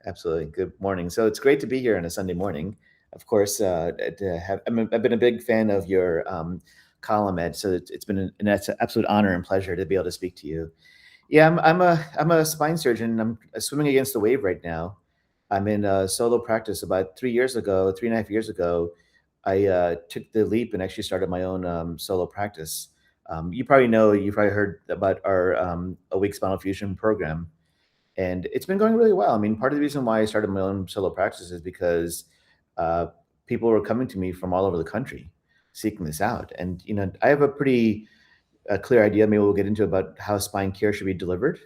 Absolutely. Good morning. So it's great to be here on a Sunday morning. Of course, I've been a big fan of your column, Ed. So it's been an absolute honor and pleasure to be able to speak to you. Yeah, I'm a spine surgeon. I'm swimming against the wave right now. I'm in solo practice. About 3 years ago, 3.5 years ago, I took the leap and actually started my own solo practice. You probably heard about our a week spinal fusion program, and it's been going really well. I mean, part of the reason why I started my own solo practice is because uh, people were coming to me from all over the country seeking this out. And I have a pretty clear idea. Maybe we'll get into about how spine care should be delivered.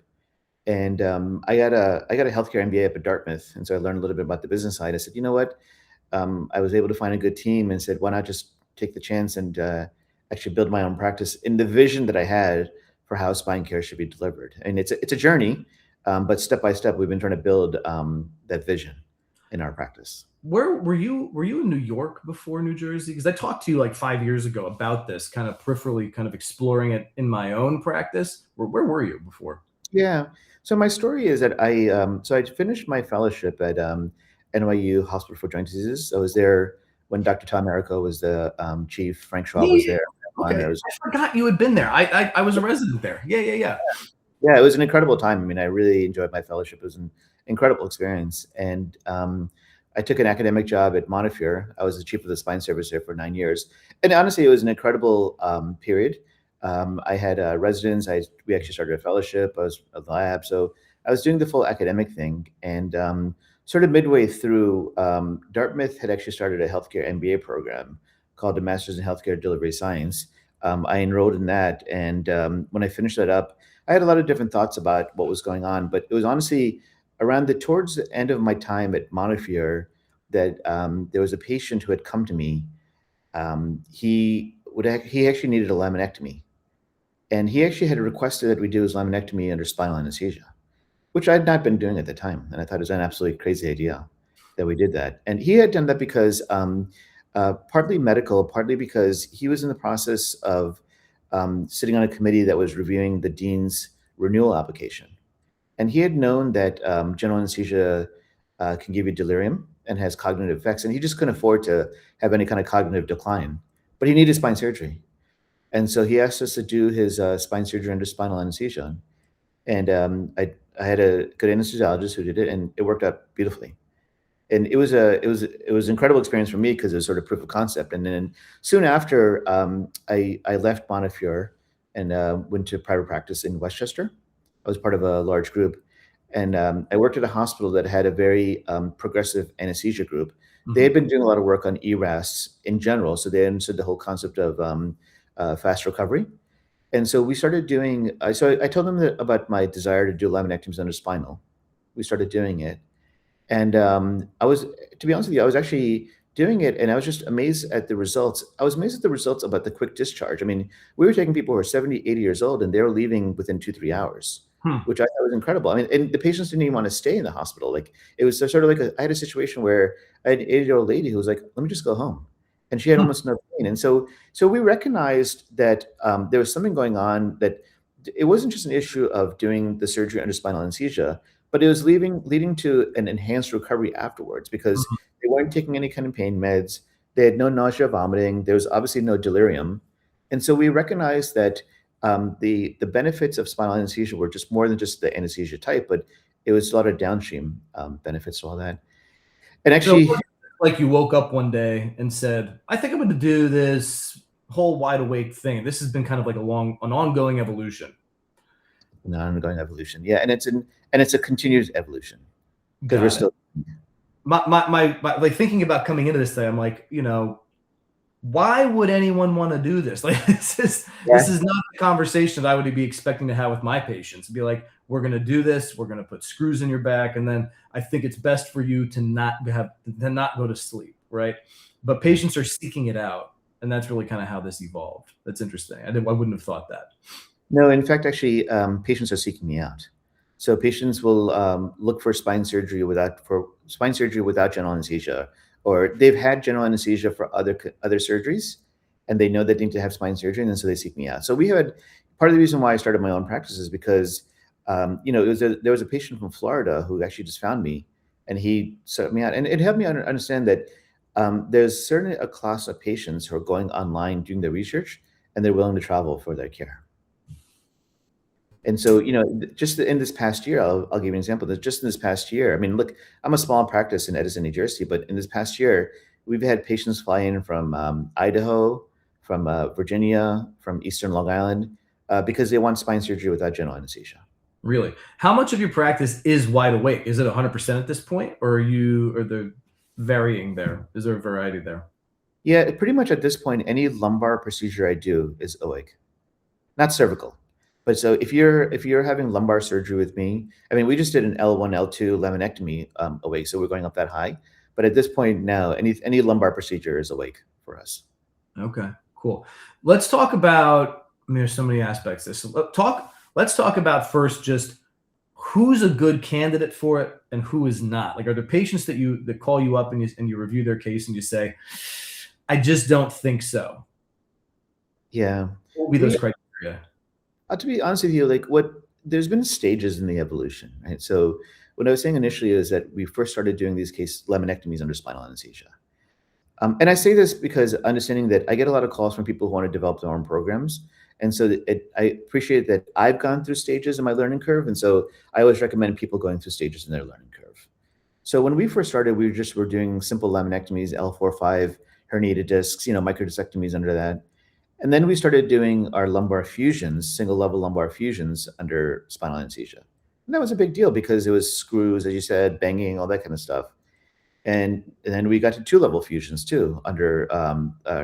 And I got a healthcare MBA up at Dartmouth, and so I learned a little bit about the business side. I said, you know what? I was able to find a good team, and said, why not just take the chance and actually build my own practice in the vision that I had for how spine care should be delivered. And it's a journey, but step by step, we've been trying to build that vision in our practice. Where were you? Were you in New York before New Jersey? Because I talked to you like 5 years ago about this, kind of peripherally, kind of exploring it in my own practice. Where were you before? Yeah. So my story is that I finished my fellowship at NYU Hospital for Joint Diseases. I was there when Dr. Tom Errico was the chief. Frank Schwab Yeah, was yeah. there. Okay, There was I forgot you had been there. I was a resident there. Yeah, yeah, yeah. Yeah, it was an incredible time. I mean, I really enjoyed my fellowship. It was an incredible experience. And I took an academic job at Montefiore. I was the chief of the spine service there for 9 years. And honestly, it was an incredible period. I had residents. We actually started a fellowship. I was at the lab. So I was doing the full academic thing. And sort of midway through, Dartmouth had actually started a healthcare MBA program called the Masters in Healthcare Delivery Science. I enrolled in that. And when I finished that up, I had a lot of different thoughts about what was going on, but it was honestly around towards the end of my time at Montefiore that there was a patient who had come to me. He actually needed a laminectomy, and he actually had requested that we do his laminectomy under spinal anesthesia, which I had not been doing at the time, and I thought it was an absolutely crazy idea that we did that. And he had done that because partly medical, partly because he was in the process of sitting on a committee that was reviewing the dean's renewal application. And he had known that general anesthesia can give you delirium and has cognitive effects, and he just couldn't afford to have any kind of cognitive decline. But he needed spine surgery. And so he asked us to do his spine surgery under spinal anesthesia. And I had a good anesthesiologist who did it, and it worked out beautifully. And it was an incredible experience for me because it was sort of proof of concept. And then soon after, I left Montefiore and went to private practice in Westchester. I was part of a large group, and I worked at a hospital that had a very progressive anesthesia group. They Mhm. had been doing a lot of work on ERAS in general, so they understood the whole concept of fast recovery. And so we started doing. I told them about my desire to do laminectomies under spinal. We started doing it, and to be honest with you, I was actually doing it, and I was just amazed at the results. I was amazed at the results about the quick discharge. I mean, we were taking people who are 70, 80 years old, and they were leaving within 2, 3 hours, Hmm. which I thought was incredible. I mean, and the patients didn't even want to stay in the hospital. Like it was sort of like I had a situation where I had an 80-year-old lady who was like, "Let me just go home," and she had Hmm. almost no pain. And so we recognized that there was something going on, that it wasn't just an issue of doing the surgery under spinal anesthesia, but it was leading to an enhanced recovery afterwards because Mhm. they weren't taking any kind of pain meds. They had no nausea, vomiting. There was obviously no delirium, and so we recognized that the benefits of spinal anesthesia were just more than just the anesthesia type, but it was a lot of downstream benefits to all that. And So it actually, wasn't like you woke up one day and said, "I think I'm going to do this whole wide awake thing." This has been kind of like an ongoing evolution. an ongoing evolution, yeah, and it's a continuous evolution because we're Got it. still. Like thinking about coming into this thing, I'm like, why would anyone want to do this? Like this Yeah. is not the conversation that I would be expecting to have with my patients. Be like, we're going to do this. We're going to put screws in your back, and then I think it's best for you to not go to sleep, right? But patients are seeking it out, and that's really kind of how this evolved. That's interesting. I wouldn't have thought that. No, in fact, actually, patients are seeking me out. So patients will look for spine surgery without general anesthesia, or they've had general anesthesia for other surgeries, and they know they need to have spine surgery, and then so they seek me out. So we had part of the reason why I started my own practice is because there was a patient from Florida who actually just found me, and he sought me out, and it helped me understand that there's certainly a class of patients who are going online doing their research, and they're willing to travel for their care. And so, just in this past year, I'll give you an example. That just in this past year, I mean, look, I'm a small practice in Edison, New Jersey, but in this past year, we've had patients fly in from Idaho, from Virginia, from Eastern Long Island, because they want spine surgery without general anesthesia. Really? How much of your practice is wide awake? Is it 100% at this point, or are there varying there? Is there a variety there? Yeah, pretty much at this point, any lumbar procedure I do is awake, not cervical. But so if you're having lumbar surgery with me, I mean, we just did an L1, L2 laminectomy awake, so we're going up that high. But at this point now, any lumbar procedure is awake for us. Okay, cool. Let's talk about, I mean, there's so many aspects to this. So let's talk about first just who's a good candidate for it and who is not. Like, are there patients that call you up and you review their case and you say, I just don't think so? Yeah. What would be those criteria? To be honest with you, there's been stages in the evolution, right? So what I was saying initially is that we first started doing these case laminectomies under spinal anesthesia. And I say this because understanding that I get a lot of calls from people who want to develop their own programs. And so I appreciate that I've gone through stages in my learning curve. And so I always recommend people going through stages in their learning curve. So when we first started, we were doing simple laminectomies, L4-5, herniated discs, microdiscectomies under that. And then we started doing our lumbar fusions, single level lumbar fusions under spinal anesthesia. And that was a big deal because it was screws, as you said, banging, all that kind of stuff. And then we got to 2-level fusions too under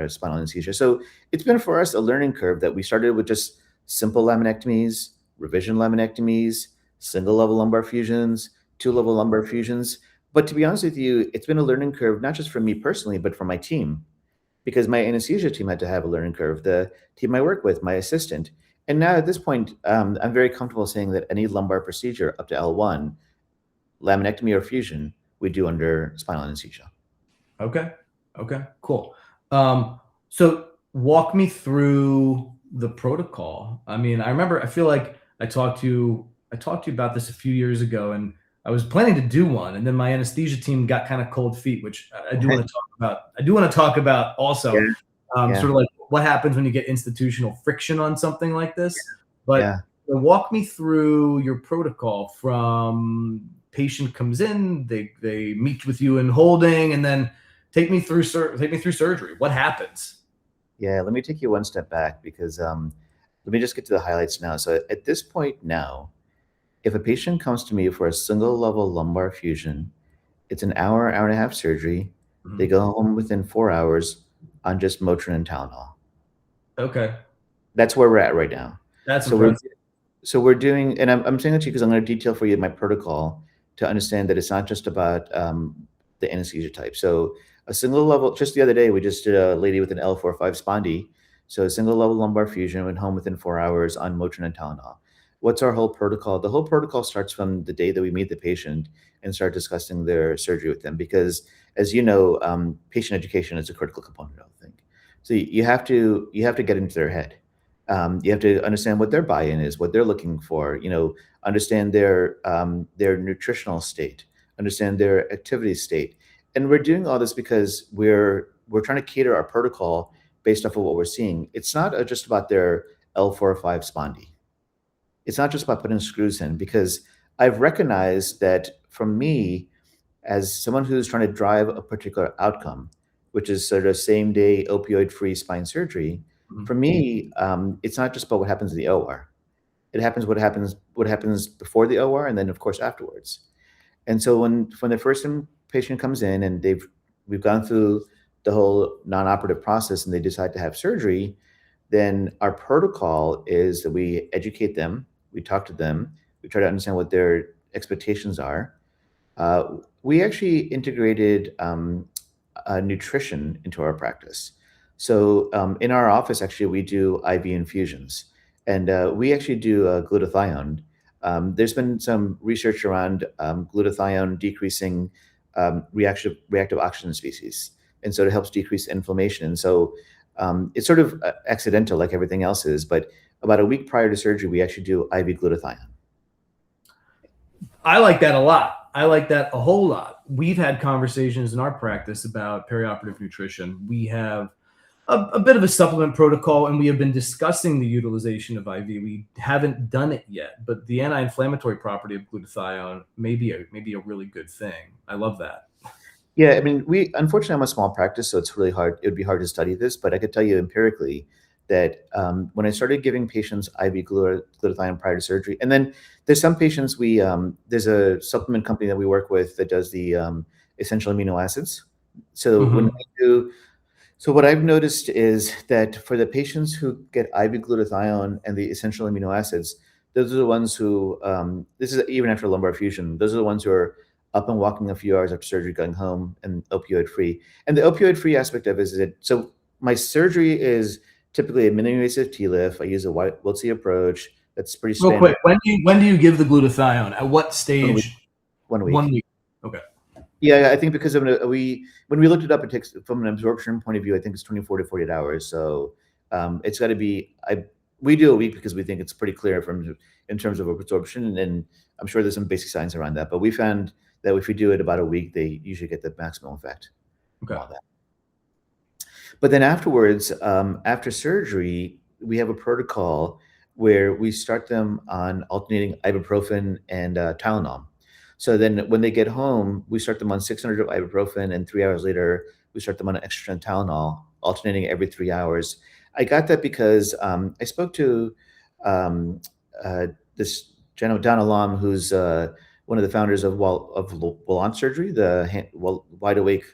spinal anesthesia. So it's been for us a learning curve that we started with just simple laminectomies, revision laminectomies, single level lumbar fusions, 2-level lumbar fusions. But to be honest with you, it's been a learning curve, not just for me personally, but for my team, because my anesthesia team had to have a learning curve, the team I work with, my assistant. And now at this point, I'm very comfortable saying that any lumbar procedure up to L1, laminectomy or fusion, we do under spinal anesthesia. Okay, cool. So walk me through the protocol. I mean, I feel like I talked to you about this a few years ago, and I was planning to do one, and then my anesthesia team got kind of cold feet, which I do want to talk about. I do want to talk about also, sort of like what happens when you get institutional friction on something like this. But walk me through your protocol from patient comes in, they meet with you in holding, and then take me through surgery. What happens? Yeah, let me take you one step back because let me just get to the highlights now. So at this point now, if a patient comes to me for a single level lumbar fusion, it's an hour and a half surgery. Mhm. They go home within 4 hours on just Motrin and Tylenol. Okay. That's where we're at right now. That's so we're doing, and I'm saying that to you because I'm going to detail for you my protocol to understand that it's not just about the anesthesia type. So a single level, just the other day, we just did a lady with an L4-5 spondy. So a single level lumbar fusion, went home within 4 hours on Motrin and Tylenol. What's our whole protocol? The whole protocol starts from the day that we meet the patient and start discussing their surgery with them, because as you know, patient education is a critical component of the thing. So you have to get into their head. You have to understand what their buy-in is, what they're looking for. Understand their nutritional state, understand their activity state, and we're doing all this because we're trying to cater our protocol based off of what we're seeing. It's not just about their L4-5 spondy. It's not just about putting screws in, because I've recognized that for me, as someone who's trying to drive a particular outcome, which is sort of same day opioid-free spine surgery, for me, it's not just about what happens in the OR. It happens what happens before the OR, and then of course afterwards. And so when the first patient comes in and we've gone through the whole non-operative process and they decide to have surgery, then our protocol is that we educate them, we talk to them, we try to understand what their expectations are. We actually integrated nutrition into our practice. So in our office, actually, we do IV infusions, and we actually do glutathione. There's been some research around glutathione decreasing reactive oxygen species, and so it helps decrease inflammation. And so it's sort of accidental, like everything else is, but about a week prior to surgery, we actually do IV glutathione. I like that a lot. I like that a whole lot. We've had conversations in our practice about perioperative nutrition. We have a bit of a supplement protocol, and we have been discussing the utilization of IV. We haven't done it yet, but the anti-inflammatory property of glutathione may be a really good thing. I love that. Yeah, I mean, we unfortunately I'm a small practice, so it's really hard. It would be hard to study this, but I could tell you empirically that when I started giving patients IV glutathione prior to surgery, and then there's some patients there's a supplement company that we work with that does the essential amino acids. So when Mhm. I do, so what I've noticed is that for the patients who get IV glutathione and the essential amino acids, those are the ones who, this is even after lumbar fusion, those are the ones who are up and walking a few hours after surgery, going home and opioid free. And the opioid free aspect of it is that, so my surgery is typically a minimally invasive TLIF. I use a Wiltse approach. That's pretty Real standard. quick, when do you give the glutathione? At what 1 week. stage? 1 week. 1 week. Okay. Yeah, I think because of when we looked it up, it takes from an absorption point of view, I think it's 24 to 48 hours. So it's got to be. We do a week because we think it's pretty clear from in terms of absorption, and I'm sure there's some basic science around that. But we found that if we do it about a week, they usually get the maximum effect from Okay. all that. But then afterwards, after surgery, we have a protocol where we start them on alternating ibuprofen and Tylenol. So then when they get home, we start them on 600 of ibuprofen, and 3 hours later, we start them on an extra strength Tylenol, alternating every 3 hours. I got that because I spoke to um, this gentleman, Don Alam, who's one of the founders of Wallant Surgery, wide awake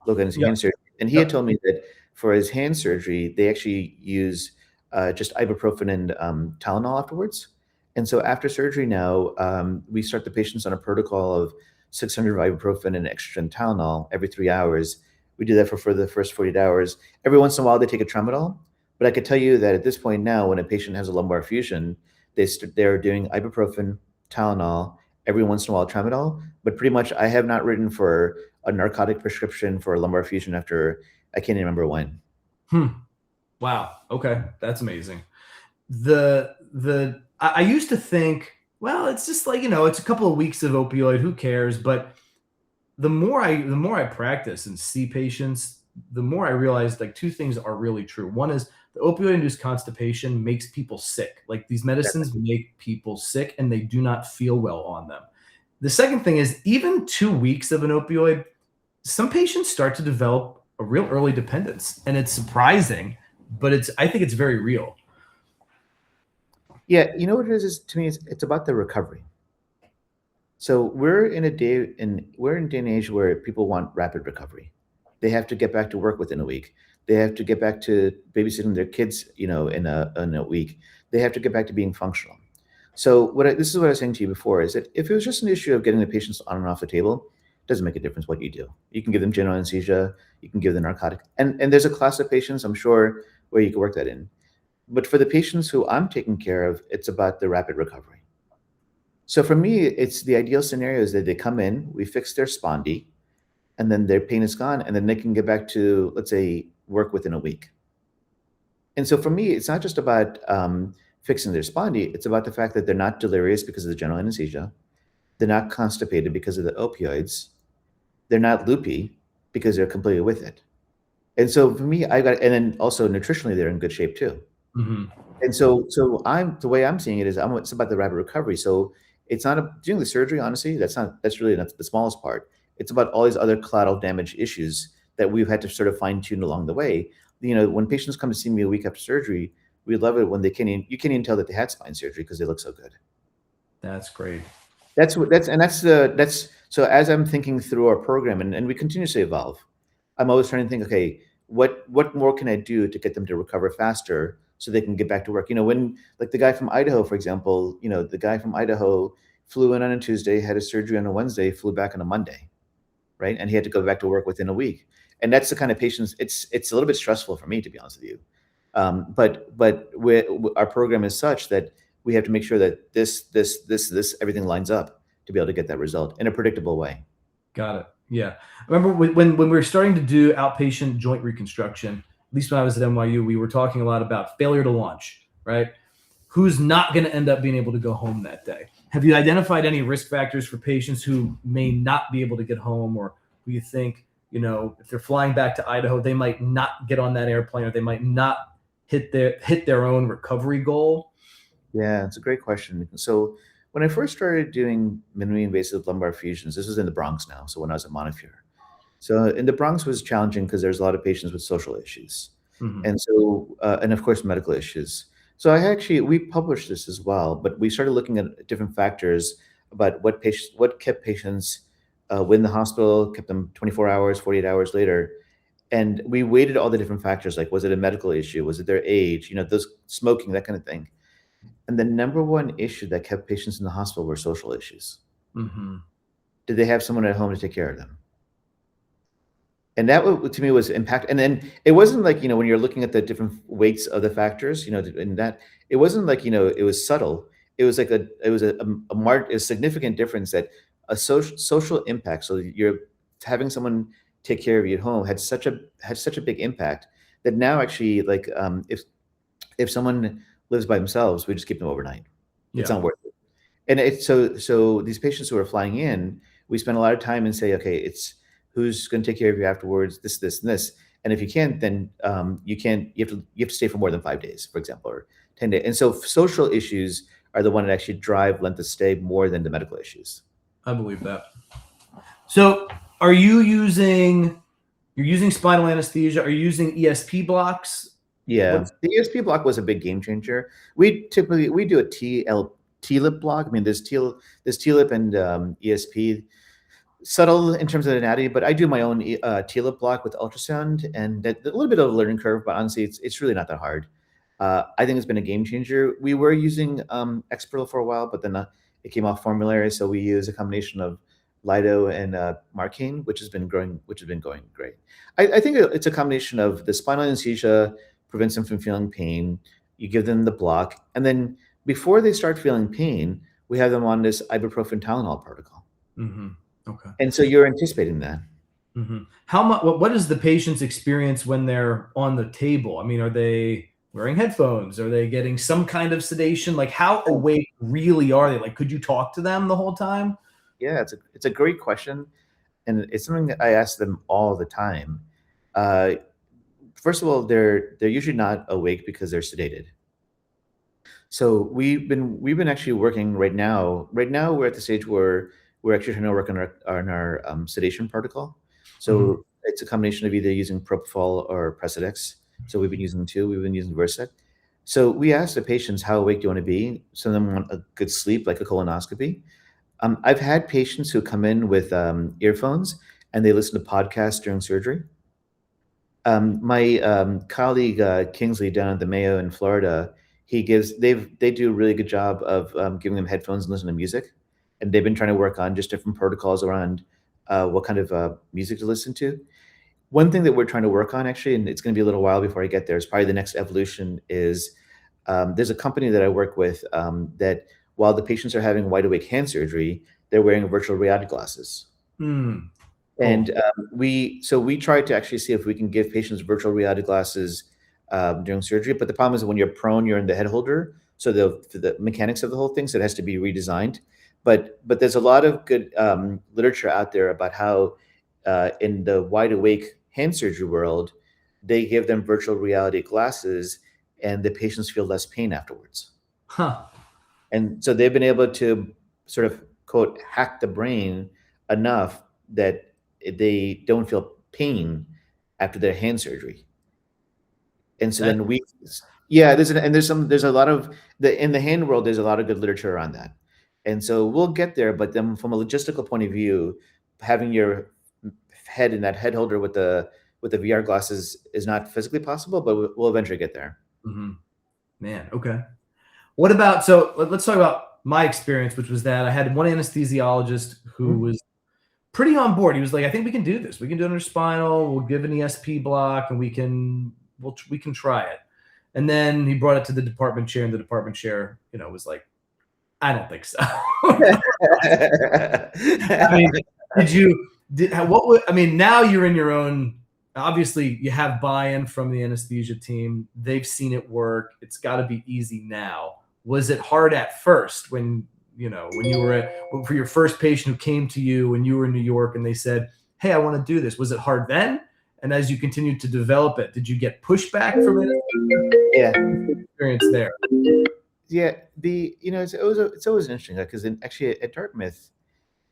low latency Yep. hand surgery, and he had Yep. told me that for his hand surgery, they actually use just ibuprofen and Tylenol afterwards. And so after surgery now, we start the patients on a protocol of 600 of ibuprofen and extra strength Tylenol every 3 hours. We do that for the first 48 hours. Every once in a while, they take a tramadol. But I could tell you that at this point now, when a patient has a lumbar fusion, they're doing ibuprofen, Tylenol, every once in a while tramadol. But pretty much, I have not written for a narcotic prescription for a lumbar fusion after I can't even remember when. Wow. Okay, that's amazing. I used to think, well, it's just like, it's a couple of weeks of opioid, who cares? But the more I practice and see patients, the more I realize like two things are really true. One is the opioid induced constipation makes people sick. Like these medicines make people sick and they do not feel well on them. The second thing is even 2 weeks of an opioid, some patients start to develop a real early dependence, and it's surprising, but I think it's very real. Yeah, you know what it is to me, it's about the recovery. So we're in a day and age where people want rapid recovery. They have to get back to work within a week. They have to get back to babysitting their kids, in a week. They have to get back to being functional. So this is what I was saying to you before, is that if it was just an issue of getting the patients on and off the table, it doesn't make a difference what you do. You can give them general anesthesia, you can give them narcotic, and there's a class of patients, I'm sure, where you can work that in. But for the patients who I'm taking care of, it's about the rapid recovery. So for me, it's the ideal scenario is that they come in, we fix their spondy, and then their pain is gone, and then they can get back to, let's say, work within a week. And so for me, it's not just about fixing their spondy, it's about the fact that they're not delirious because of the general anesthesia, they're not constipated because of the opioids, they're not loopy because they're completely with it. And so for me, and then also nutritionally, they're in good shape too. Mm-hmm. And so the way I'm seeing it is it's about the rapid recovery. So it's not doing the surgery, honestly, that's really not the smallest part. It's about all these other collateral damage issues that we've had to sort of fine tune along the way. When patients come to see me a week after surgery, we love it when you can't even tell that they had spine surgery because they look so good. That's great. So as I'm thinking through our program, and we continuously evolve, I'm always trying to think, okay, what more can I do to get them to recover faster so they can get back to work? When like the guy from Idaho, for example, the guy from Idaho flew in on a Tuesday, had his surgery on a Wednesday, flew back on a Monday, right? And he had to go back to work within a week. And that's the kind of patients. It's a little bit stressful for me, to be honest with you. But our program is such that we have to make sure that this everything lines up to be able to get that result in a predictable way. Got it. Yeah. I remember when we were starting to do outpatient joint reconstruction, at least when I was at NYU, we were talking a lot about failure to launch, right? Who's not going to end up being able to go home that day? Have you identified any risk factors for patients who may not be able to get home, or who you think, if they're flying back to Idaho, they might not get on that airplane, or they might not hit their own recovery goal? Yeah, it's a great question. So when I first started doing minimally invasive lumbar fusions, this was in the Bronx now. So when I was at Montefiore. So in the Bronx was challenging because there's a lot of patients with social issues. Mm-hmm. And so, and of course, medical issues. So we published this as well, but we started looking at different factors about what kept patients within the hospital, kept them 24 hours, 48 hours later. And we weighted all the different factors, like, was it a medical issue? Was it their age? Those smoking, that kind of thing. And the number one issue that kept patients in the hospital were social issues. Mm-hmm. Did they have someone at home to take care of them? And that to me was impact. And then it wasn't like, when you're looking at the different weights of the factors, and that it wasn't like, it was subtle. It was like a significant difference, that a social impact. So you're having someone take care of you at home had such a big impact that now actually, like, if someone lives by themselves, we just keep them overnight. It's Yeah. not worth it. And it's so these patients who are flying in, we spend a lot of time and say, okay, it's who's going to take care of you afterwards, this, and this. And if you can't, then you can't. You have to stay for more than 5 days, for example, or 10 days. And so social issues are the one that actually drive length of stay more than the medical issues. I believe that. So you're using spinal anesthesia? Are you using ESP blocks? Yeah, the ESP block was a big game changer. We do a TLIP block. I mean, there's TLIP and ESP, subtle in terms of anatomy, but I do my own TLIP block with ultrasound, and a little bit of a learning curve, but honestly, it's really not that hard. I think it's been a game changer. We were using Exparel for a while, but then it came off formulary, so we use a combination of Lido and Marcaine, which has been going great. I think it's a combination of the spinal anesthesia prevents them from feeling pain. You give them the block, and then before they start feeling pain, we have them on this ibuprofen Tylenol protocol. Mm-hmm. Okay. And so you're anticipating that. Mm-hmm. How much? What is the patient's experience when they're on the table? I mean, are they wearing headphones? Are they getting some kind of sedation? Like, how awake really are they? Like, could you talk to them the whole time? Yeah, it's a great question, and it's something that I ask them all the time. First of all, they're usually not awake because they're sedated. So we've been actually working right now. Right now, we're at the stage where we're actually trying to work on our sedation protocol. So it's a combination of either using propofol or Precedex. So we've been using two. We've been using Versed. So we asked the patients, how awake do you want to be? Some of them want a good sleep, like a colonoscopy. I've had patients who come in with earphones and they listen to podcasts during surgery. My colleague Kingsley down at the Mayo in Florida, they do a really good job of giving them headphones and listening to music, and they've been trying to work on just different protocols around what kind of music to listen to. One thing that we're trying to work on, actually, and it's going to be a little while before I get there, is probably the next evolution is there's a company that I work with that while the patients are having wide awake hand surgery, they're wearing virtual reality glasses. Mm. And we try to actually see if we can give patients virtual reality glasses during surgery. But the problem is when you're prone, you're in the head holder. So the mechanics of the whole thing, so it has to be redesigned. But there's a lot of good literature out there about how in the wide awake hand surgery world, they give them virtual reality glasses and the patients feel less pain afterwards. Huh. And so they've been able to sort of, quote, hack the brain enough that they don't feel pain after their hand surgery. And so then there's a lot of in the hand world, there's a lot of good literature around that. And so we'll get there, but then from a logistical point of view, having your head in that head holder with the VR glasses is not physically possible, but we'll eventually get there. Mm-hmm. Man, okay. What about, so let's talk about my experience, which was that I had one anesthesiologist who was pretty on board. He was like, I think we can do this. We can do it under spinal. We'll give an ESP block and we can try it. And then he brought it to the department chair, and the department chair, was like, I don't think so. I mean, now you're in your own, obviously you have buy-in from the anesthesia team. They've seen it work. It's got to be easy now. Was it hard at first when when you were for your first patient who came to you when you were in New York and they said, "Hey, I want to do this." Was it hard then? And as you continued to develop it, did you get pushback from it? Yeah. Experience there. Yeah, it's always interesting because actually at Dartmouth,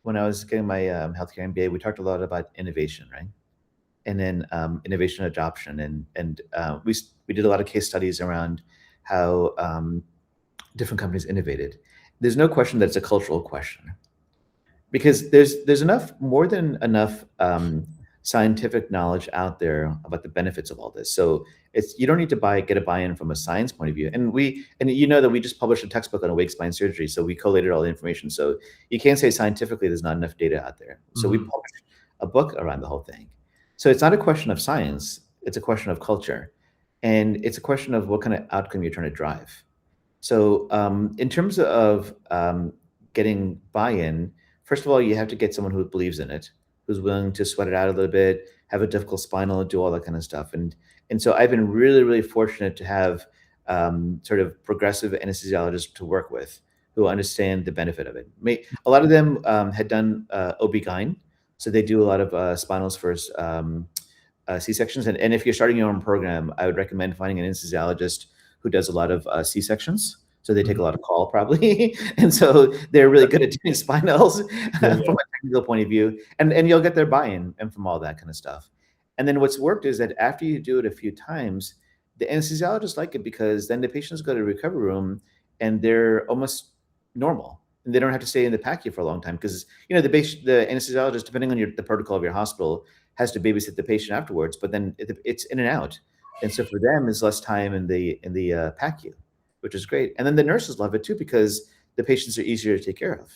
when I was getting my healthcare MBA, we talked a lot about innovation, right? And then innovation adoption, and we did a lot of case studies around how different companies innovated. There's no question that it's a cultural question because there's enough more than enough scientific knowledge out there about the benefits of all this. So it's you don't need to get a buy-in from a science point of view. And you know that we just published a textbook on awake spine surgery, so we collated all the information. So you can't say scientifically there's not enough data out there. So we published a book around the whole thing. So it's not a question of science, it's a question of culture. And it's a question of what kind of outcome you're trying to drive. So in terms of getting buy-in, first of all, you have to get someone who believes in it, who's willing to sweat it out a little bit, have a difficult spinal, do all that kind of stuff. And so I've been really, really fortunate to have sort of progressive anesthesiologists to work with who understand the benefit of it. A lot of them had done OB-GYN, so they do a lot of spinals for C-sections. And if you're starting your own program, I would recommend finding an anesthesiologist who does a lot of C-sections. So they take a lot of call probably. And so they're really good at doing spinals from a technical point of view. And you'll get their buy-in and from all that kind of stuff. And then what's worked is that after you do it a few times, the anesthesiologists like it because then the patients go to the recovery room and they're almost normal. And they don't have to stay in the PACU for a long time because the anesthesiologist, depending on the protocol of your hospital, has to babysit the patient afterwards. But then it's in and out, and so for them, it's less time in the PACU, which is great. And then the nurses love it too because the patients are easier to take care of.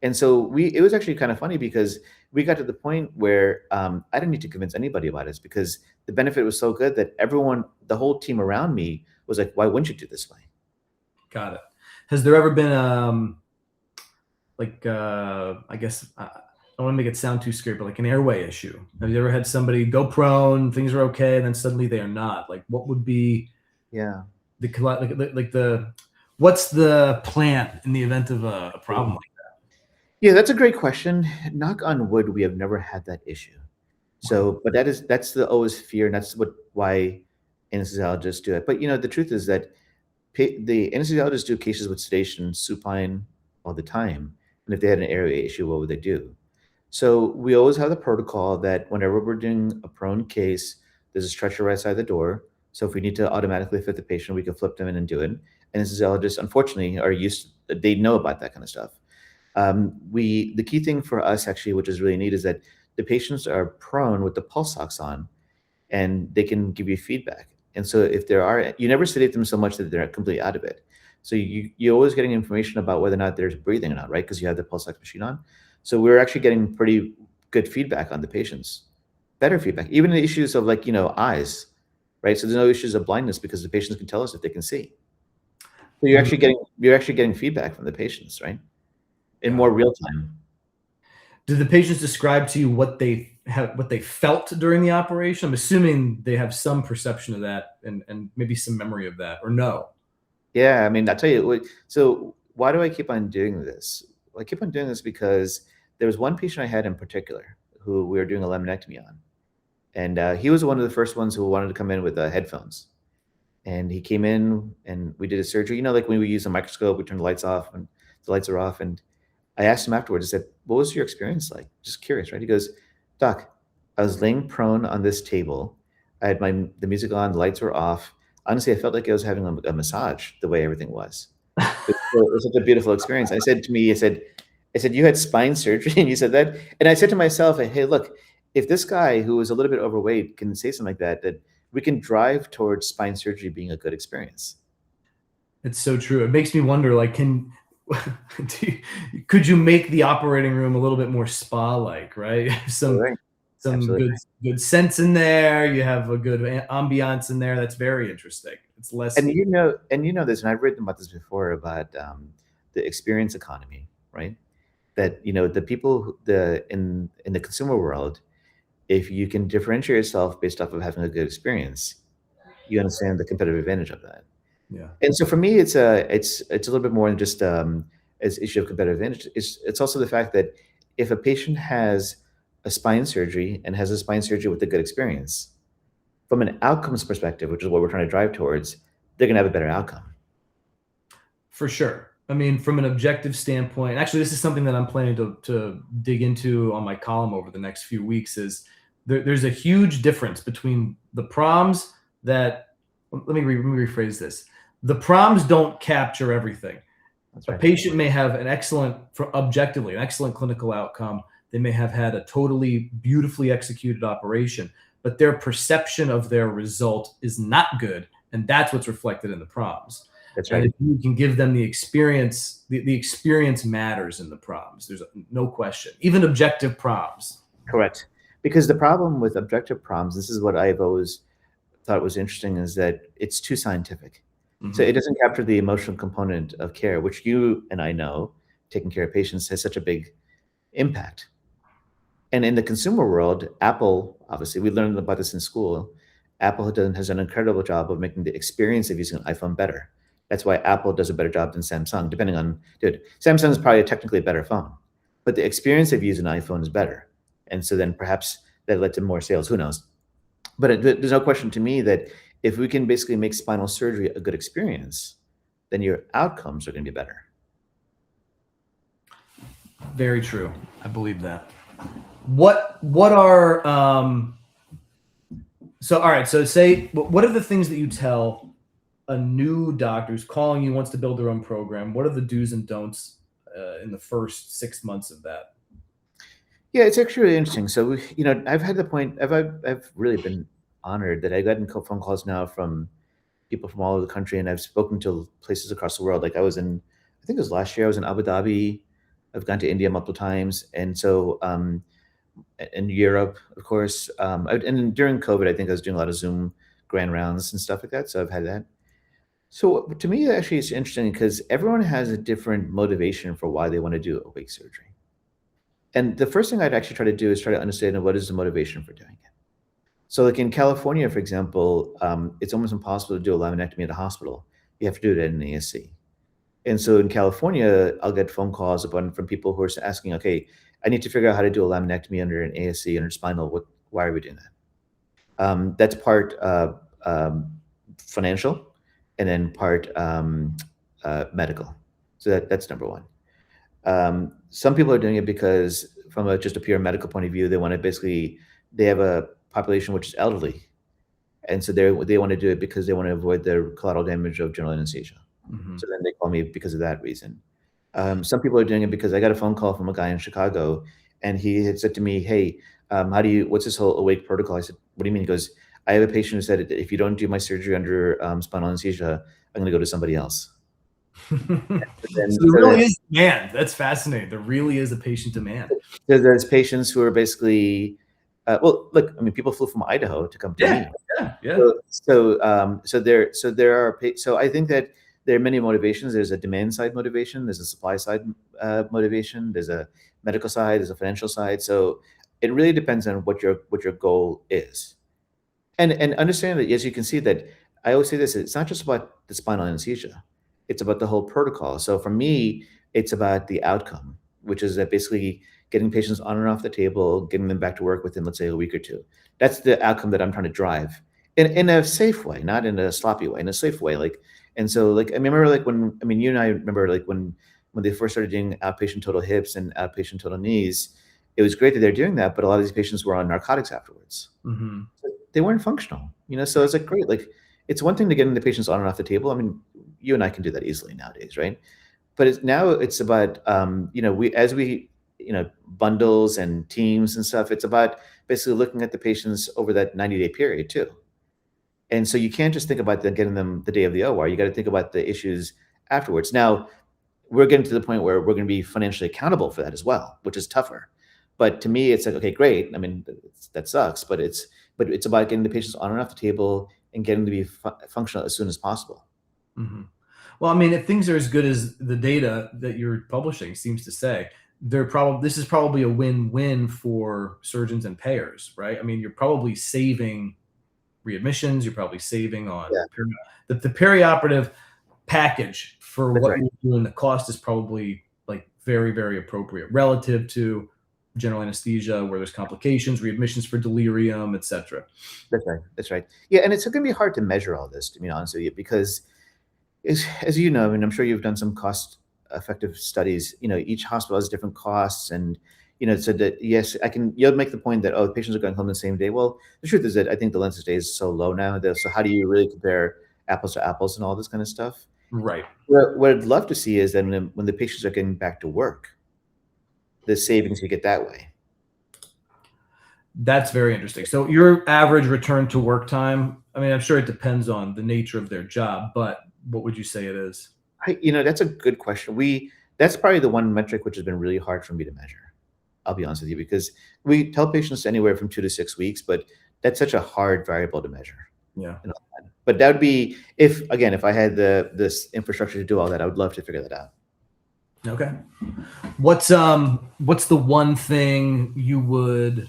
And so it was actually kind of funny because we got to the point where I didn't need to convince anybody about this because the benefit was so good that the whole team around me was like, "Why wouldn't you do this way?" Got it. Has there ever been I guess I don't want to make it sound too scary, but like an airway issue? Have you ever had somebody go prone, things are okay, and then suddenly they are not? Like, what would be what's the plan in the event of a problem like that? Yeah, that's a great question. Knock on wood, we have never had that issue. So, but that's the always fear, and that's why anesthesiologists do it. But the truth is that the anesthesiologists do cases with sedation, supine all the time. And if they had an airway issue, what would they do? So we always have the protocol that whenever we're doing a prone case, there's a stretcher right side the door. So if we need to automatically fit the patient, we can flip them in and do it. Anesthesiologists, unfortunately, they know about that kind of stuff. The key thing for us actually, which is really neat, is that the patients are prone with the pulse ox on, and they can give you feedback. And so if you never sedate them so much that they're completely out of it. So you're always getting information about whether or not there's breathing or not, right? Because you have the pulse ox machine on. So we're actually getting pretty good feedback on the patients, better feedback, even the issues of eyes, right? So there's no issues of blindness because the patients can tell us if they can see. So you're actually getting feedback from the patients, right? In more real time. Do the patients describe to you what they felt during the operation? I'm assuming they have some perception of that and maybe some memory of that, or no? Yeah, I mean, I'll tell you. So why do I keep on doing this? Well, I keep on doing this because there was one patient I had in particular who we were doing a laminectomy on. And he was one of the first ones who wanted to come in with headphones. And he came in and we did a surgery. Like when we use a microscope, we turn the lights off and the lights are off. And I asked him afterwards, I said, "What was your experience like?" Just curious, right? He goes, "Doc, I was laying prone on this table. I had the music on, the lights were off. Honestly, I felt like I was having a massage the way everything was. It was such a beautiful experience." I said to me, I said, "You had spine surgery?" And you said that. And I said to myself, "Hey, look, if this guy who is a little bit overweight can say something like that we can drive towards spine surgery being a good experience." It's so true. It makes me wonder, like, could you make the operating room a little bit more spa-like, right? Some good scents in there. You have a good ambiance in there. That's very interesting. It's less. And you know this, and I've written about this before about the experience economy, right? That the people in the consumer world, if you can differentiate yourself based off of having a good experience, you understand the competitive advantage of that. Yeah. And so for me, it's a little bit more than just as issue of competitive advantage. It's also the fact that if a patient has a spine surgery and has a spine surgery with a good experience, from an outcomes perspective, which is what we're trying to drive towards, they're going to have a better outcome. For sure. I mean, from an objective standpoint, actually, this is something that I'm planning to dig into on my column over the next few weeks. Is there's a huge difference between the proms that, let me rephrase this. The proms don't capture everything. That's A right. patient may have an excellent, objectively, an excellent clinical outcome. They may have had a totally beautifully executed operation, but their perception of their result is not good. And that's what's reflected in the proms. That's And right. if you can give them the experience, the experience matters in the proms. There's no question, even objective proms. Correct. Because the problem with objective proms, this is what I've always thought was interesting, is that it's too scientific. So it doesn't capture the emotional component of care, which you and I know, taking care of patients has such a big impact. And in the consumer world, Apple, obviously, we learned about this in school. Apple has an incredible job of making the experience of using an iPhone better. That's why Apple does a better job than Samsung, depending on, dude, Samsung is probably technically a better phone, but the experience of using an iPhone is better. And so then perhaps that led to more sales, who knows? But there's no question to me that if we can basically make spinal surgery a good experience, then your outcomes are going to be better. Very true. I believe that. What are so all right, so say, what are the things that you tell a new doctor who's calling you, wants to build their own program? What are the do's and don'ts in the first 6 months of that? Yeah, it's actually really interesting. So, I've had the point, I've really been honored that I've gotten phone calls now from people from all over the country, and I've spoken to places across the world. Like I think it was last year, I was in Abu Dhabi. I've gone to India multiple times. And so, in Europe, of course. And during COVID, I think I was doing a lot of Zoom grand rounds and stuff like that. So I've had that. So to me, actually, it's interesting because everyone has a different motivation for why they want to do awake surgery. And the first thing I'd actually try to do is try to understand what is the motivation for doing it. So like in California, for example, it's almost impossible to do a laminectomy at a hospital. You have to do it at an ASC. And so in California, I'll get phone calls from people who are asking, okay, I need to figure out how to do a laminectomy under an ASC, under spinal. Why are we doing that? That's part financial, and then part medical. So that's number one. Some people are doing it because from just a pure medical point of view, they have a population which is elderly. And so they want to do it because they want to avoid the collateral damage of general anesthesia. Mm-hmm. So then they call me because of that reason. Some people are doing it because I got a phone call from a guy in Chicago, and he had said to me, hey, what's this whole awake protocol? I said, what do you mean? He goes, I have a patient who said, if you don't do my surgery under spinal anesthesia, I'm going to go to somebody else. So there really is demand. That's fascinating. There really is a patient demand. There's patients who are basically, well, look, I mean, people flew from Idaho to come to me. Yeah. So I think that there are many motivations. There's a demand side motivation. There's a supply side motivation. There's a medical side. There's a financial side. So it really depends on what your goal is, and understand that, as you can see, that I always say this: it's not just about the spinal anesthesia; it's about the whole protocol. So for me, it's about the outcome, which is that basically getting patients on and off the table, getting them back to work within, let's say, a week or two. That's the outcome that I'm trying to drive in a safe way, not in a sloppy way, in a safe way. And so I remember you and I remember when they first started doing outpatient total hips and outpatient total knees, it was great that they're doing that, but a lot of these patients were on narcotics afterwards. Mm-hmm. They weren't functional, so it's great. It's one thing to get the patients on and off the table. I mean, you and I can do that easily nowadays, right? But it's about, bundles and teams and stuff. It's about basically looking at the patients over that 90-day period too. And so you can't just think about getting them the day of the OR. You got to think about the issues afterwards. Now, we're getting to the point where we're going to be financially accountable for that as well, which is tougher. But to me, it's like, okay, great. I mean, that sucks, but it's about getting the patients on and off the table and getting to be functional as soon as possible. Mm-hmm. Well, I mean, if things are as good as the data that you're publishing seems to say, this is probably a win-win for surgeons and payers, right? I mean, you're probably saving readmissions. You're probably saving on the perioperative package for what you're doing. The cost is probably very, very appropriate relative to general anesthesia where there's complications, readmissions for delirium, etc. That's right. That's right. Yeah, and it's going to be hard to measure all this, to be honest with you, because as you know, and I'm sure you've done some cost-effective studies. Each hospital has different costs, and so that yes, You'll make the point that patients are going home the same day. Well, the truth is that I think the length of stay is so low now. So how do you really compare apples to apples and all this kind of stuff? Right. What I'd love to see is that when the patients are getting back to work, the savings you get that way. That's very interesting. So your average return to work time, I mean, I'm sure it depends on the nature of their job, but what would you say it is? That's a good question. That's probably the one metric which has been really hard for me to measure. I'll be honest with you, because we tell patients anywhere from 2 to 6 weeks, but that's such a hard variable to measure. Yeah. But that would be if I had this infrastructure to do all that, I would love to figure that out. Okay. What's the one thing you would,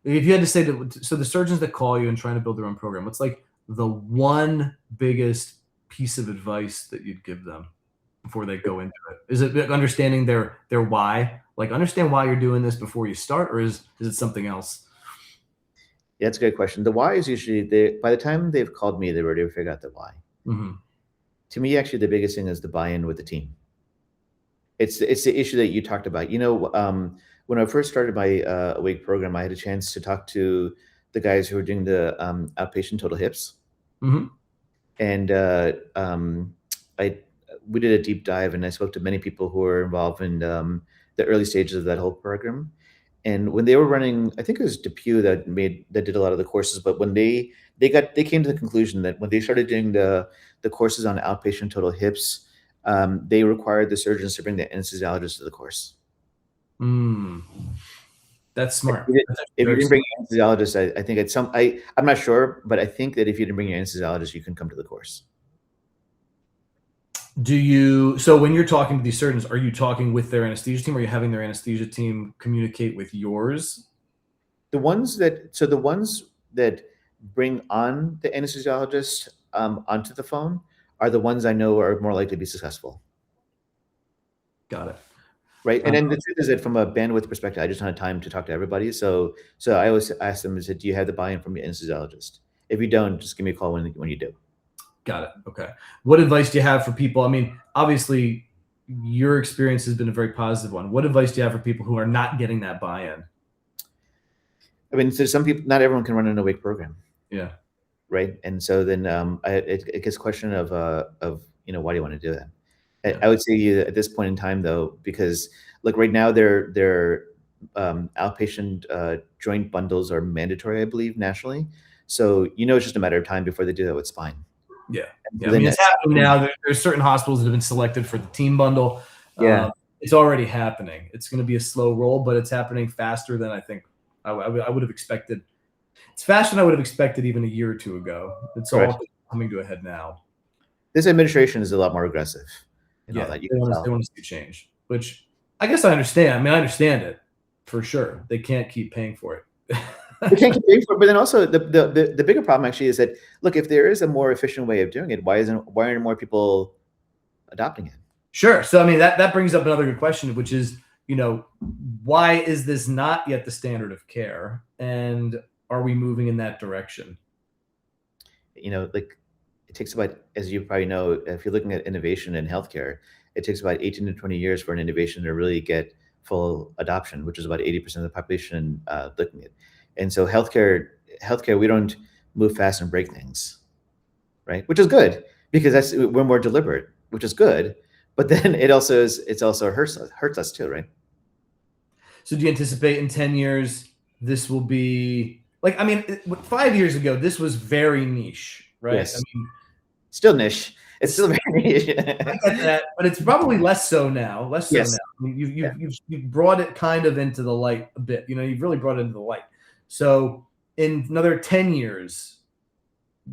if you had to say that, so the surgeons that call you and trying to build their own program, what's like the one biggest piece of advice that you'd give them before they go into it? Is it understanding their why? Like, understand why you're doing this before you start, or is it something else? Yeah, that's a good question. The why is usually by the time they've called me, they've already figured out the why. Mm-hmm. To me, actually, the biggest thing is the buy-in with the team. It's the issue that you talked about. When I first started my awake program, I had a chance to talk to the guys who were doing the outpatient total hips. Mm-hmm. And we did a deep dive, and I spoke to many people who were involved in the early stages of that whole program. And when they were running, I think it was Depew that did a lot of the courses. But when they came to the conclusion that when they started doing the courses on outpatient total hips, they required the surgeons to bring the anesthesiologist to the course. That's smart. If you didn't bring your anesthesiologist, I think I'm not sure, but I think that if you didn't bring your anesthesiologist, you can come to the course. So when you're talking to these surgeons, are you talking with their anesthesia team, or are you having their anesthesia team communicate with yours? The ones that bring on the anesthesiologist onto the phone are the ones I know are more likely to be successful. Got it. Right. And then the truth is that from a bandwidth perspective, I just don't have time to talk to everybody. So I always ask them, do you have the buy-in from your anesthesiologist? If you don't, just give me a call when you do. Got it. Okay. What advice do you have for people? I mean, obviously your experience has been a very positive one. What advice do you have for people who are not getting that buy-in? I mean, so some people, not everyone can run an awake program. Yeah. Right. And so then it gets a question of why do you want to do that? Yeah. I would say at this point in time, though, because look, right now their outpatient joint bundles are mandatory, I believe, nationally. So it's just a matter of time before they do that with spine. Yeah. I mean, it's happening now. There's certain hospitals that have been selected for the team bundle. Yeah. It's already happening. It's going to be a slow roll, but it's happening faster than I think I would have expected. It's faster than I would have expected even a year or two ago. It's all coming to a head now. This administration is a lot more aggressive. Yeah, they want to see change, which I guess I understand. I mean, I understand it for sure. They can't keep paying for it. They can't keep paying for it, but then also the bigger problem actually is that, look, if there is a more efficient way of doing it, why aren't more people adopting it? Sure. So I mean that brings up another good question, which is, why is this not yet the standard of care, and are we moving in that direction? Like it takes about, as you probably know, if you're looking at innovation in healthcare, it takes about 18 to 20 years for an innovation to really get full adoption, which is about 80% of the population looking at. And so healthcare, we don't move fast and break things, right? Which is good, because we're more deliberate, which is good. But then it also hurts us too, right? So do you anticipate in 10 years this will be like, I mean, 5 years ago this was very niche, right? Yes. I mean, still niche. It's still very niche. I get that, but it's probably less so now. Yes. I mean, you've brought it kind of into the light a bit. You've really brought it into the light. So in another 10 years,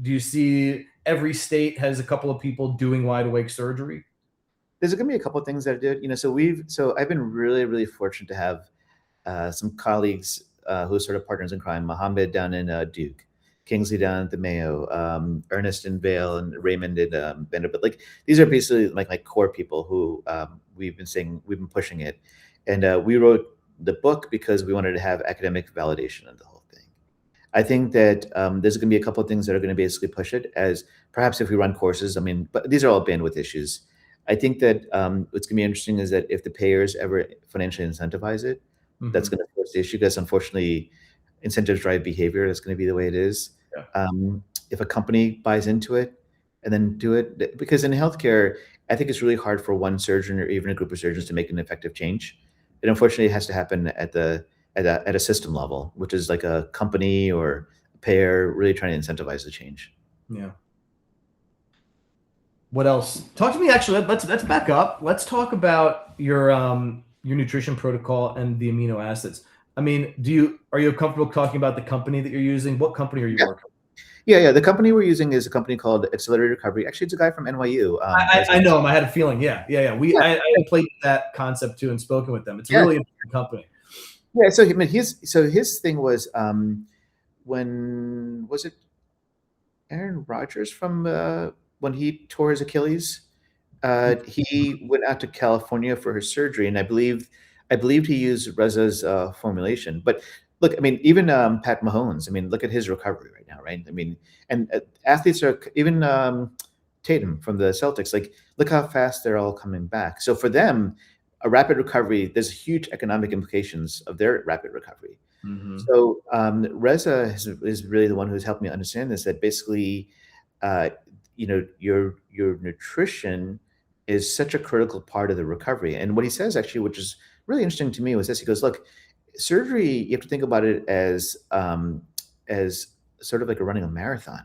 do you see every state has a couple of people doing wide awake surgery? There's going to be a couple of things that I did. So I've been really, really fortunate to have some colleagues who are sort of partners in crime. Mohammed down in Duke, Kingsley down at the Mayo, Ernest and Vale, and Raymond and Vanderbilt. Like these are basically like core people who we've been pushing it, and we wrote the book because we wanted to have academic validation of the whole thing. I think that there's going to be a couple of things that are going to basically push it as perhaps if we run courses. I mean, but these are all bandwidth issues. I think that what's going to be interesting is that if the payers ever financially incentivize it, that's Mhm. going to force the issue because unfortunately, incentives drive behavior. That's going to be the way it is. Yeah. If a company buys into it and then do it, because in healthcare, I think it's really hard for one surgeon or even a group of surgeons to make an effective change. It unfortunately has to happen at a system level, which is like a company or a payer really trying to incentivize the change. Yeah. What else? Talk to me. Actually, let's back up. Let's talk about your nutrition protocol and the amino acids. I mean, are you comfortable talking about the company that you're using? What company are you Yeah, working with? yeah. The company we're using is a company called Accelerated Recovery. Actually, it's a guy from NYU. I know him. I had a feeling. Yeah, yeah, yeah. Yeah, I played that concept too and spoken with them. It's a yeah, really interesting company. yeah. So I mean, his thing was when was it Aaron Rodgers from when he tore his Achilles? He went out to California for his surgery, and I believed he used Reza's formulation. But look, I mean, even Pat Mahomes. I mean, look at his recovery right now, right? I mean, and athletes are even Tatum from the Celtics. Like, look how fast they're all coming back. So for them, a rapid recovery. There's huge economic implications of their rapid recovery. Mm-hmm. So Reza is really the one who's helped me understand this. That basically, uh, your nutrition is such a critical part of the recovery. And what he says actually, which is really interesting to me, was this: he goes, "Look, surgery. You have to think about it as sort of like running a marathon.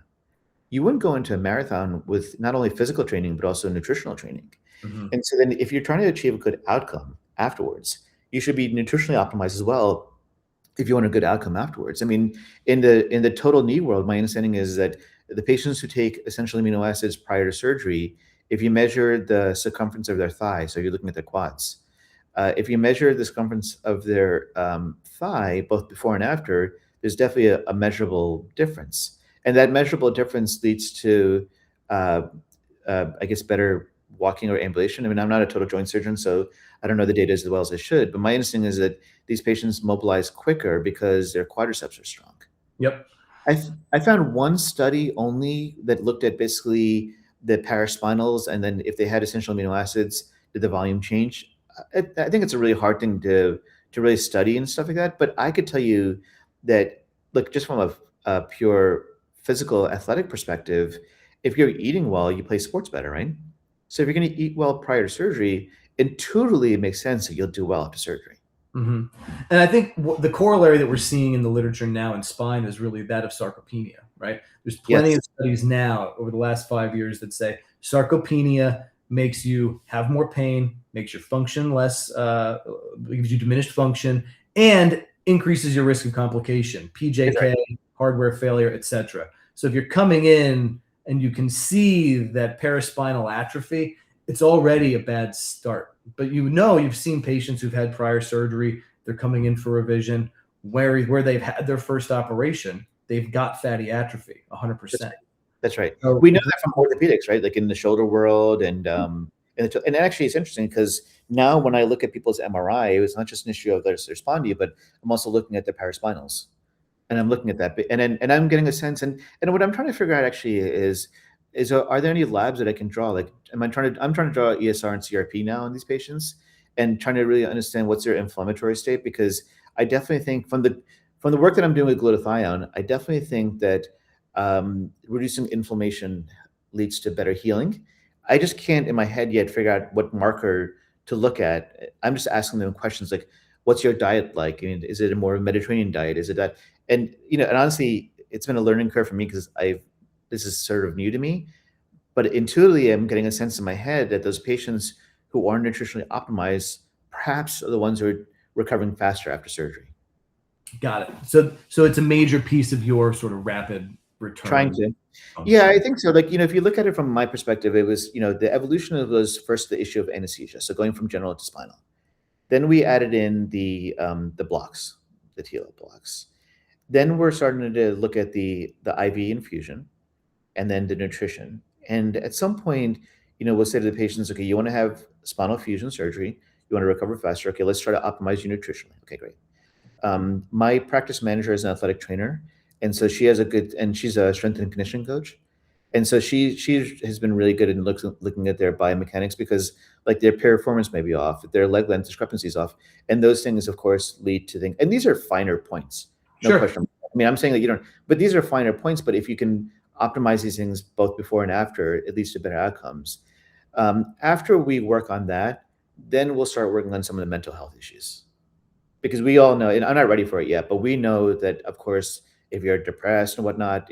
You wouldn't go into a marathon with not only physical training but also nutritional training. Mm-hmm. And so then, if you're trying to achieve a good outcome afterwards, you should be nutritionally optimized as well if you want a good outcome afterwards. I mean, in the total knee world, my understanding is that the patients who take essential amino acids prior to surgery, if you measure the circumference of their thigh, so you're looking at the quads, if you measure the circumference of their thigh, both before and after, there's definitely a measurable difference, and that measurable difference leads to, uh, I guess, better walking or ambulation. I mean, I'm not a total joint surgeon, so I don't know the data as well as I should, but my understanding is that these patients mobilize quicker because their quadriceps are strong. Yep. I found one study only that looked at basically the paraspinals, and then if they had essential amino acids, did the volume change? I think it's a really hard thing to really study and stuff like that. But I could tell you that, look, just from a pure physical athletic perspective, if you're eating well, you play sports better, right? So if you're going to eat well prior to surgery, intuitively it makes sense that you'll do well after surgery. Mm-hmm. And I think the corollary that we're seeing in the literature now in spine is really that of sarcopenia, right? There's plenty Yes, of studies now over the last 5 years that say sarcopenia makes you have more pain, makes your function less, gives you diminished function, and increases your risk of complication, that's right. PJK, hardware failure, etc. So if you're coming in and you can see that paraspinal atrophy, it's already a bad start. But you've seen patients who've had prior surgery, they're coming in for revision, where they've had their first operation, they've got fatty atrophy, That's 100%. right. That's right. So We know that from orthopedics, right? Like in the shoulder world, and actually it's interesting because now when I look at people's MRI, it was not just an issue of their spondy, but I'm also looking at their paraspinals, and I'm looking at that, and I'm getting a sense, and what I'm trying to figure out actually is are there any labs that I can draw? Like, I'm trying to draw ESR and CRP now in these patients, and trying to really understand what's their inflammatory state, because I definitely think from the work that I'm doing with glutathione, I definitely think that reducing inflammation leads to better healing. I just can't in my head yet figure out what marker to look at. I'm just asking them questions like, "What's your diet like? I mean, is it a more Mediterranean diet? Is it that?" And and honestly, it's been a learning curve for me because I've this is sort of new to me. But intuitively, I'm getting a sense in my head that those patients who are nutritionally optimized perhaps are the ones who are recovering faster after surgery. got it. So it's a major piece of your sort of rapid Trying return to. Yeah, I function. think so. Like, if you look at it from my perspective, it was, the evolution of was first the issue of anesthesia. So going from general to spinal. Then we added in the blocks, the TLO blocks. Then we're starting to look at the IV infusion and then the nutrition. And at some point, we'll say to the patients, okay, you want to have spinal fusion surgery, you want to recover faster. Okay, let's try to optimize you nutritionally. Okay, great. My practice manager is an athletic trainer, and so she has a good, and she's a strength and conditioning coach, and so she has been really good in looking at their biomechanics because like their piriformance may be off, their leg length discrepancy is off, and those things, of course, lead to things. And these are finer points, no Sure. question. I mean, I'm saying that you don't, but these are finer points. But if you can optimize these things both before and after, it leads to better outcomes. After we work on that, then we'll start working on some of the mental health issues because we all know, and I'm not ready for it yet, but we know that, of course, if you're depressed and whatnot,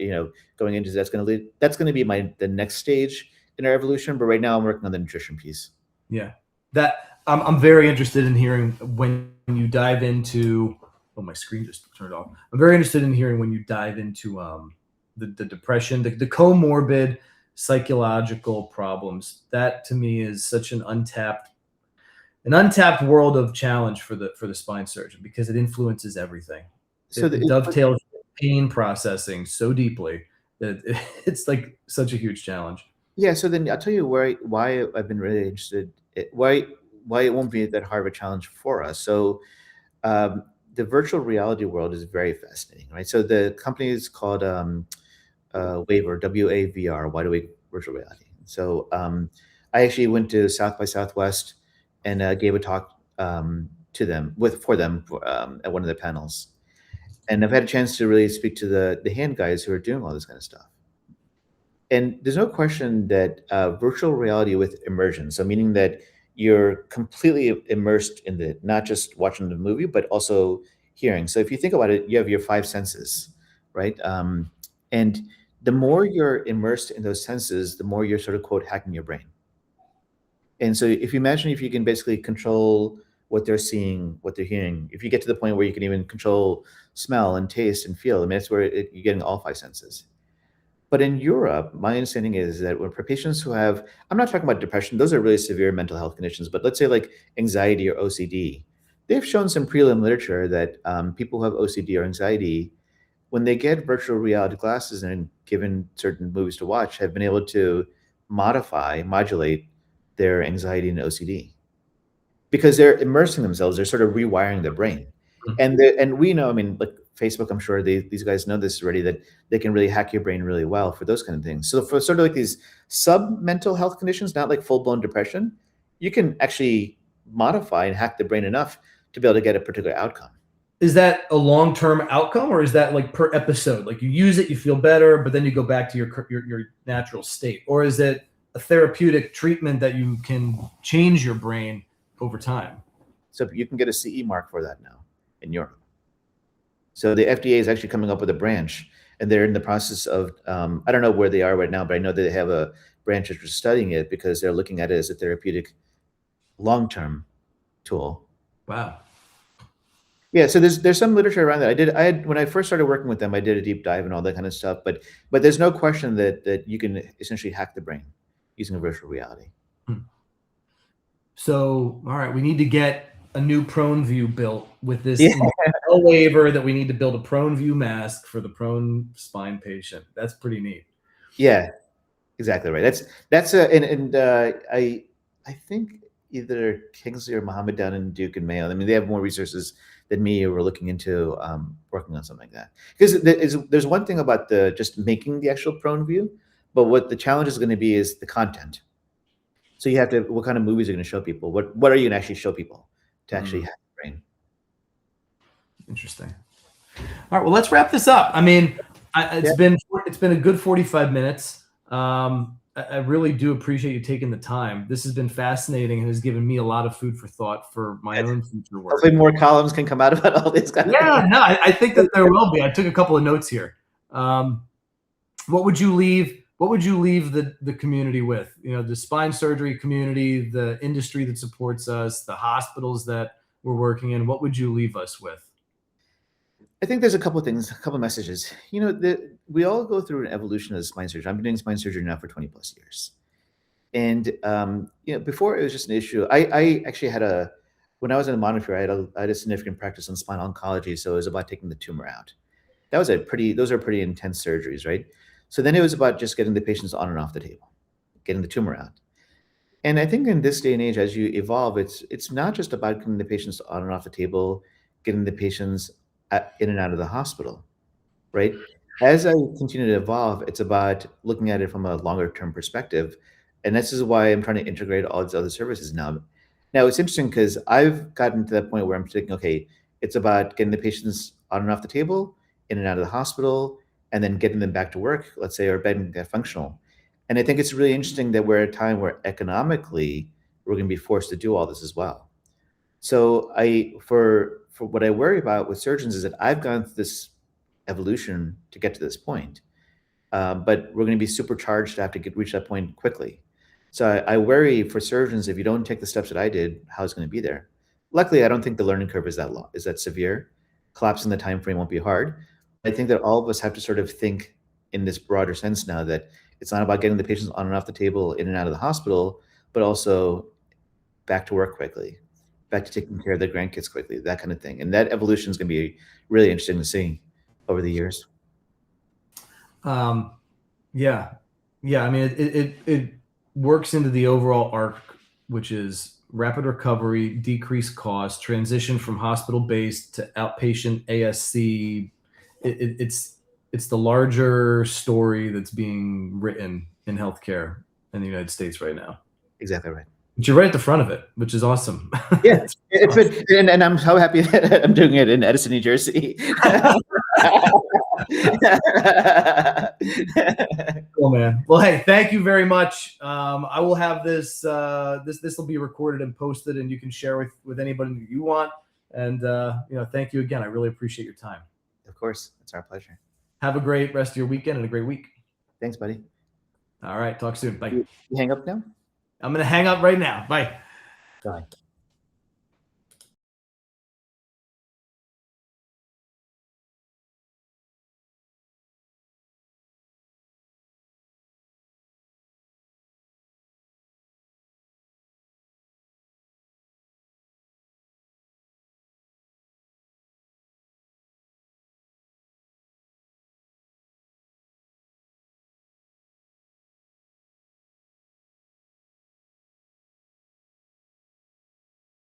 going into that's going to be the next stage in our evolution. But right now, I'm working on the nutrition piece. Yeah, that I'm very interested in hearing when you dive into. Oh, my screen just turned off. I'm very interested in hearing when you dive into the depression, the comorbid psychological problems. That to me is such an untapped world of challenge for the spine surgeon because it influences everything. So It dovetails pain processing so deeply that it's like such a huge challenge. yeah. So then I'll tell you why I've been really interested. Why it won't be that hard of a challenge for us. So the virtual reality world is very fascinating, right? So the company is called Wavr, WAVR, Wide Awake Virtual Reality. So I actually went to South by Southwest and gave a talk to them at one of the panels, and I've had a chance to really speak to the hand guys who are doing all this kind of stuff. And there's no question that virtual reality with immersion, so meaning that you're completely immersed in not just watching the movie, but also hearing. So if you think about it, you have your five senses, right? And the more you're immersed in those senses, the more you're sort of quote hacking your brain. And so if you imagine if you can basically control what they're seeing, what they're hearing, if you get to the point where you can even control smell and taste and feel, I mean, that's where you're getting all five senses. But in Europe, my understanding is that for patients who have, I'm not talking about depression, those are really severe mental health conditions, but let's say like anxiety or OCD, they've shown some prelim literature that people who have OCD or anxiety, when they get virtual reality glasses and given certain movies to watch, have been able to modulate their anxiety and OCD because they're immersing themselves, they're sort of rewiring their brain. And we know, I mean, like Facebook, I'm sure these guys know this already, that they can really hack your brain really well for those kind of things. So for sort of like these sub mental health conditions, not like full blown depression, you can actually modify and hack the brain enough to be able to get a particular outcome. Is that a long-term outcome, or is that like per episode? Like you use it, you feel better, but then you go back to your natural state, or is it a therapeutic treatment that you can change your brain over time? So you can get a CE mark for that now in Europe. So the FDA is actually coming up with a branch, and they're in the process of, I don't know where they are right now, but I know that they have a branch that's studying it because they're looking at it as a therapeutic long-term tool. Wow. Yeah, so there's some literature around that. I had when I first started working with them, I did a deep dive and all that kind of stuff. But there's no question that you can essentially hack the brain using a virtual reality. So, all right, we need to get a new prone view built with this waiver that we need to build a prone view mask for the prone spine patient. That's pretty neat. Yeah, exactly right. I think either Kingsley or Muhammad down in Duke and Mayo. I mean, they have more resources than me who are looking into working on something like that. Because there's one thing about just making the actual prone view, but what the challenge is going to be is the content. So you have to, what kind of movies are going to show people? What are you going to actually show people to actually hack the brain? Interesting. All right, well, let's wrap this up. I mean, it's been a good 45 minutes. I really do appreciate you taking the time. This has been fascinating and has given me a lot of food for thought for my own future work. Hopefully more columns can come out about all this kind of things. No, I think that there will be. I took a couple of notes here. What would you leave the community with? The spine surgery community, the industry that supports us, the hospitals that we're working in. What would you leave us with? I think there's a couple of things, a couple of messages. We all go through an evolution as spine surgery. I've been doing spine surgery now for 20 plus years. And, before it was just an issue. I actually when I was in the Montefiore, I had a significant practice on spinal oncology. So it was about taking the tumor out. those are pretty intense surgeries, right? So then it was about just getting the patients on and off the table, getting the tumor out. And I think in this day and age, as you evolve, it's not just about getting the patients on and off the table, getting the patients in and out of the hospital, right? As I continue to evolve, it's about looking at it from a longer term perspective. And this is why I'm trying to integrate all these other services now. Now, it's interesting because I've gotten to that point where I'm thinking, okay, it's about getting the patients on and off the table, in and out of the hospital, and then getting them back to work, let's say, or being functional. And I think it's really interesting that we're at a time where economically we're going to be forced to do all this as well. So for what I worry about with surgeons is that I've gone through this evolution to get to this point, but we're going to be supercharged to have to reach that point quickly. So I worry for surgeons, if you don't take the steps that I did, how it's going to be there. Luckily, I don't think the learning curve is that long, is that severe. Collapsing the time frame won't be hard. I think that all of us have to sort of think in this broader sense now that it's not about getting the patients on and off the table, in and out of the hospital, but also back to work quickly, back to taking care of their grandkids quickly, that kind of thing. And that evolution is going to be really interesting to see over the years. Yeah. I mean, it works into the overall arc, which is rapid recovery, decreased cost, transition from hospital-based to outpatient ASC. It's the larger story that's being written in healthcare in the United States right now. Exactly right. But you're right at the front of it, which is awesome. Yeah, and I'm so happy that I'm doing it in Edison, New Jersey. Cool, man. Well, hey, thank you very much. I will have this. This will be recorded and posted, and you can share with anybody that you want. And thank you again. I really appreciate your time. Of course, it's our pleasure. Have a great rest of your weekend and a great week. Thanks, buddy. All right, talk soon. Bye. You hang up now? I'm gonna hang up right now. Bye. Bye.